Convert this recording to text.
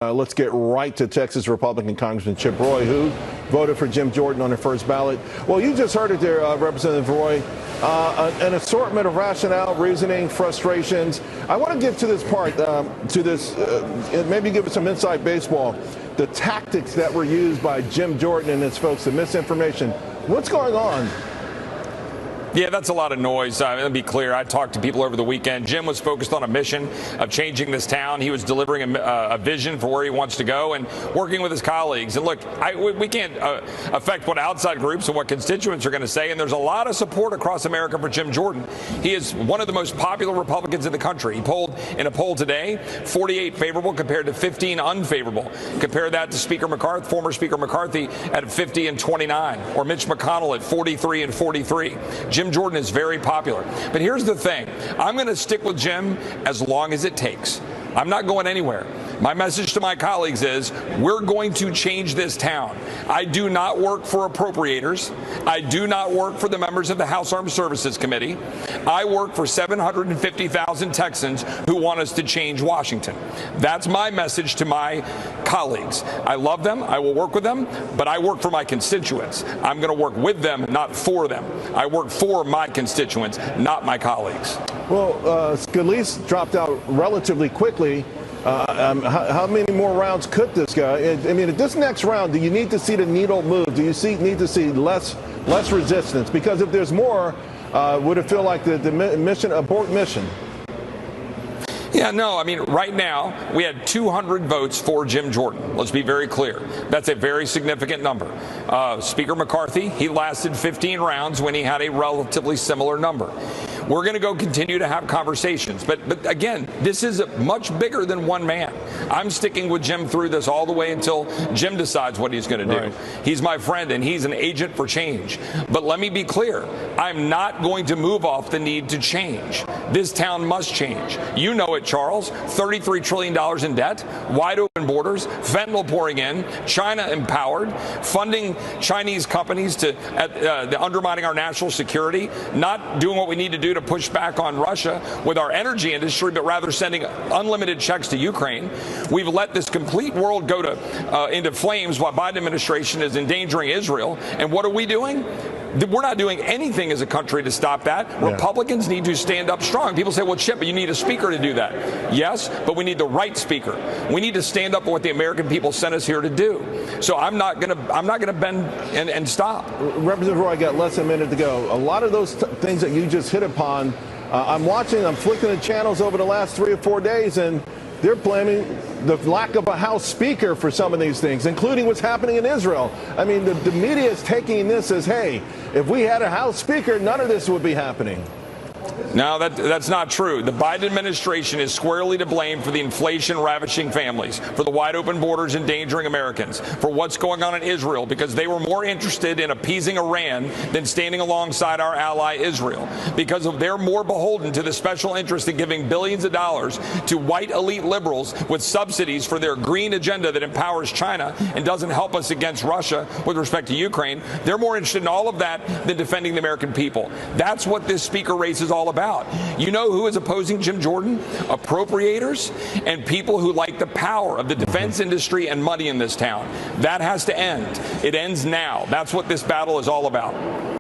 Let's get right to Texas Republican Congressman Chip Roy, who voted for Jim Jordan on the first ballot. Well, you just heard it there, Representative Roy. An assortment of rationale, reasoning, frustrations. I want to get to this part, maybe give us some inside baseball. The tactics that were used by Jim Jordan and his folks, the misinformation. What's going on? Yeah, that's a lot of noise. Let me be clear. I talked to people over the weekend. Jim was focused on a mission of changing this town. He was delivering a vision for where he wants to go and working with his colleagues. And look, we can't affect what outside groups and what constituents are going to say. And there's a lot of support across America for Jim Jordan. He is one of the most popular Republicans in the country. He polled in a poll today, 48 favorable compared to 15 unfavorable. Compare that to former Speaker McCarthy at 50 and 29, or Mitch McConnell at 43 and 43. Jim Jordan is very popular. But here's the thing. I'm going to stick with Jim as long as it takes. I'm not going anywhere. My message to my colleagues is we're going to change this town. I do not work for appropriators. I do not work for the members of the House Armed Services Committee. I work for 750,000 Texans who want us to change Washington. That's my message to my colleagues. I love them. I will work with them, but I work for my constituents. I'm going to work with them, not for them. I work for my constituents, not my colleagues. Well, Scalise dropped out relatively quickly. How many more rounds could this go? I mean, at this next round, do you need to see the needle move? Do you need to see less resistance? Because if there's more, would it feel like the mission, abort mission? Yeah, no, I mean, right now, we had 200 votes for Jim Jordan. Let's be very clear. That's a very significant number. Speaker McCarthy, he lasted 15 rounds when he had a relatively similar number. We're going to go continue to have conversations. But again, this is much bigger than one man. I'm sticking with Jim through this all the way until Jim decides what he's going to do. Right. He's my friend, and he's an agent for change. But let me be clear. I'm not going to move off the need to change. This town must change. You know it, Charles. $33 trillion in debt, wide open borders, fentanyl pouring in, China empowered, funding Chinese companies undermining our national security, not doing what we need to do to push back on Russia with our energy industry, but rather sending unlimited checks to Ukraine. We've let this complete world go into flames while Biden administration is endangering Israel. And what are we doing? We're not doing anything as a country to stop that. Yeah. Republicans need to stand up strong. People say, well, Chip, but you need a speaker to do that. Yes, but we need the right speaker. We need to stand up for what the American people sent us here to do. So I'm not gonna bend and stop. Representative Roy, I got less than a minute to go. A lot of those things that you just hit upon, I'm flicking the channels over the last 3 or 4 days, and they're blaming the lack of a House Speaker for some of these things, including what's happening in Israel. I mean, the media is taking this as, hey, if we had a House Speaker, none of this would be happening. No, that's not true. The Biden administration is squarely to blame for the inflation ravaging families, for the wide open borders endangering Americans, for what's going on in Israel, because they were more interested in appeasing Iran than standing alongside our ally Israel, because they're more beholden to the special interest in giving billions of dollars to white elite liberals with subsidies for their green agenda that empowers China and doesn't help us against Russia with respect to Ukraine. They're more interested in all of that than defending the American people. That's what this speaker race is all about. You know who is opposing Jim Jordan? Appropriators and people who like the power of the defense industry and money in this town. That has to end. It ends now. That's what this battle is all about.